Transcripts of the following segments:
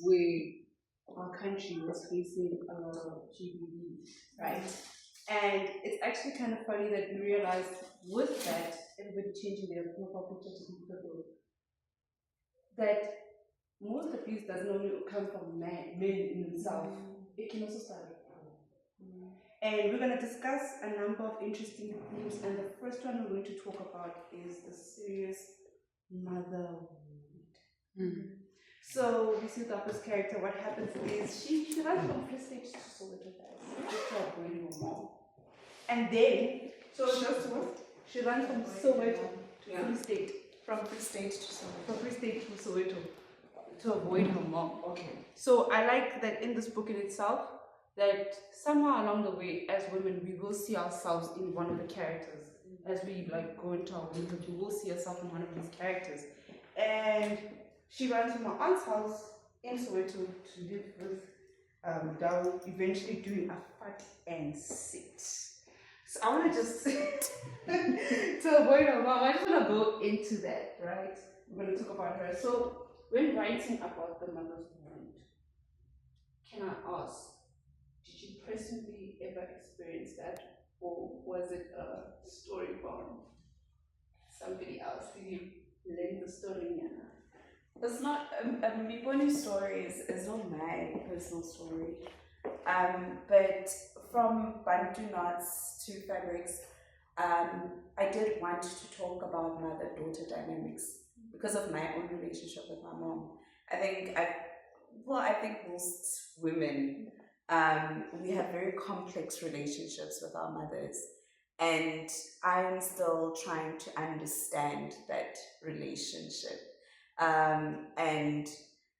where our country was facing a lot of GBV, right? And it's actually kind of funny that we realized with that, everybody changing their profile picture to people, that most abuse doesn't only come from men in themselves. It can also start with women. And we're going to discuss a number of interesting themes, and the first one we're going to talk about is the serious motherhood. So we see Dapa's character, what happens is she runs from Free State to Soweto, just to avoid her mom. And then, so just what? She runs from Soweto to Free State. From Free State to Soweto. From Free State to Soweto to avoid her mom. Okay. So I like that in this book in itself, that somehow along the way, as women, we will see ourselves in one of the characters. As we like go into our womanhood, we will see ourselves in one of these characters. And she runs from her aunt's house in Soweto to live with Dao, eventually doing a fat and sit. So I want to just, to avoid her mom, I just want to go into that, right? We're going to talk about her. So when writing about the mother's wound, can I ask, did you personally ever experience that? Or was it a story from somebody else? Did you learn the story, Yana? It's not a Miboni story, is not my personal story. But from Bantu knots to fabrics, I did want to talk about mother-daughter dynamics because of my own relationship with my mom. I think most women, we have very complex relationships with our mothers, and I'm still trying to understand that relationship.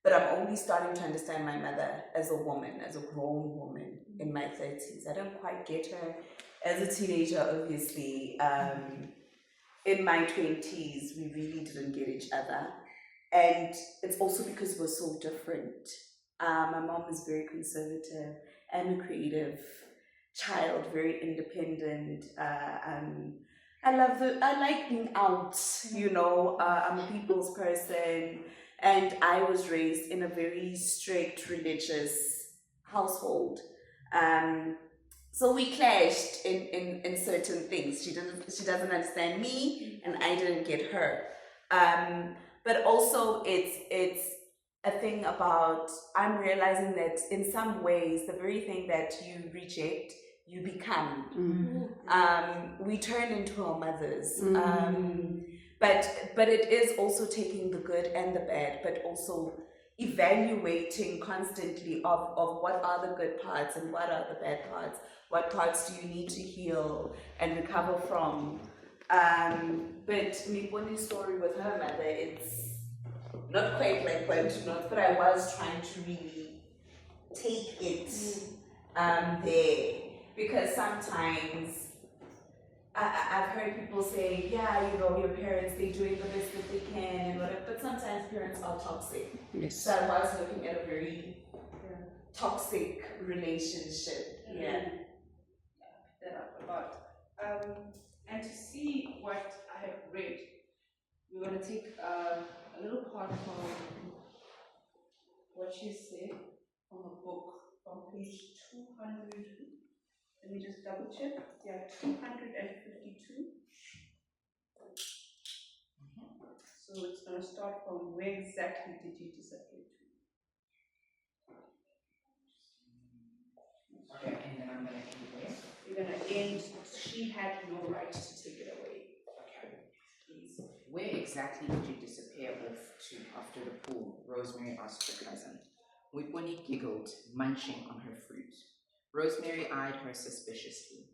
But I'm only starting to understand my mother as a woman, as a grown woman in my 30s. I don't quite get her as a teenager, obviously. In my 20s, we really didn't get each other. And it's also because we're so different. My mom is very conservative. I'm a creative child, very independent. I like being out, I'm a people's person, and I was raised in a very strict religious household. So we clashed in certain things. She doesn't understand me, and I didn't get her. But also it's a thing about, I'm realizing that in some ways, the very thing that you reject, you become. We turn into our mothers. But it is also taking the good and the bad, but also evaluating constantly of what are the good parts and what are the bad parts. What parts do you need to heal and recover from? But Miponi's story with her mother, it's not quite like Bantu knots, but I was trying to really take it there. Because sometimes I've heard people say, yeah, your parents, they're doing the best that they can and whatever, but sometimes parents are toxic. Yes. So I was looking at a very toxic relationship. Yeah. That up a lot. And to see what I have read, we're going to take a little part from what she said from a book on page 200. Let me just double check. Yeah, 252. So it's going to start from where exactly did you disappear to? Okay, and then I'm going to end where? You're going to end, she had no right to take it away. Okay. Please. Where exactly did you disappear off to after the pool? Rosemary asked her cousin. Wiponi giggled, munching on her fruit. Rosemary eyed her suspiciously.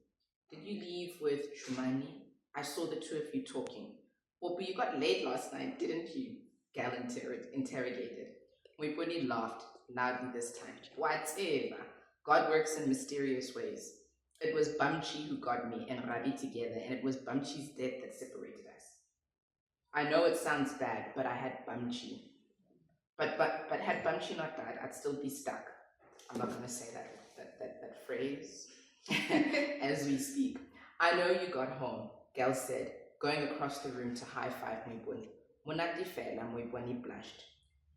Did you leave with Shumani? I saw the two of you talking. Well, but you got late last night, didn't you? Gal interrogated. Wiponi laughed, loudly this time. Whatever. God works in mysterious ways. It was Bamchi who got me and Rabi together, and it was Bamchi's death that separated us. I know it sounds bad, but I had Bamchi. But had Bamchi not died, I'd still be stuck. I'm not gonna say that phrase as we speak. I know you got home, Gal said, going across the room to high-five Mwibuni. Munati fela, Mwibuni blushed.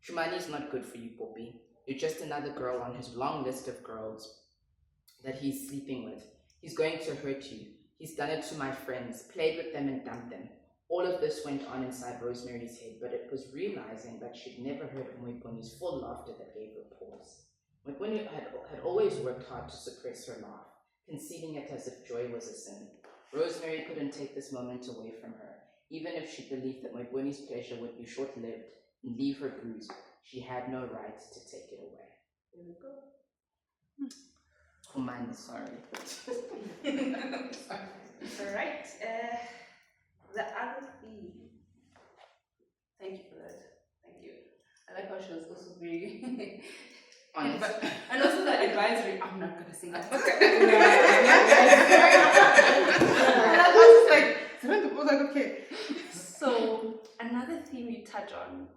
Shumani's not good for you, Poppy. You're just another girl on his long list of girls that he's sleeping with. He's going to hurt you. He's done it to my friends, played with them and dumped them. All of this went on inside Rosemary's head, but it was realizing that she'd never heard Moiponi's full laughter that gave her pause. Moiponi had always worked hard to suppress her laugh, concealing it as if joy was a sin. Rosemary couldn't take this moment away from her. Even if she believed that Moiponi's pleasure would be short-lived and leave her bruised, she had no right to take it away. There we go. Oh, mine is sorry. All right. The other theme. Thank you for that. Thank you. I like how she was also very Honest. and also the advisory. I'm not gonna say that. And I was just like, okay. So another theme you touch on.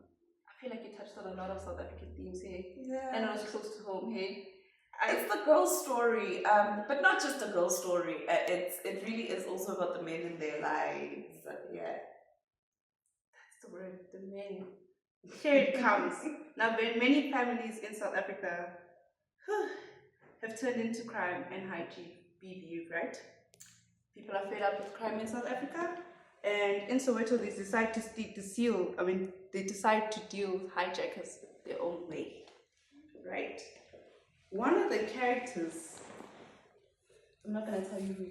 I feel like you touched on a lot of South African themes here, Yeah. and I was close to home. Hey. It's the girl story, but not just a girl story. It really is also about the men in their lives. Yeah. That's the word, the men. Here it comes. Now, many families in South Africa have turned into crime and HGBV, right? People are fed up with crime in South Africa, and in Soweto they decide they decide to deal with hijackers their own way, right? One of the characters, I'm not gonna tell you who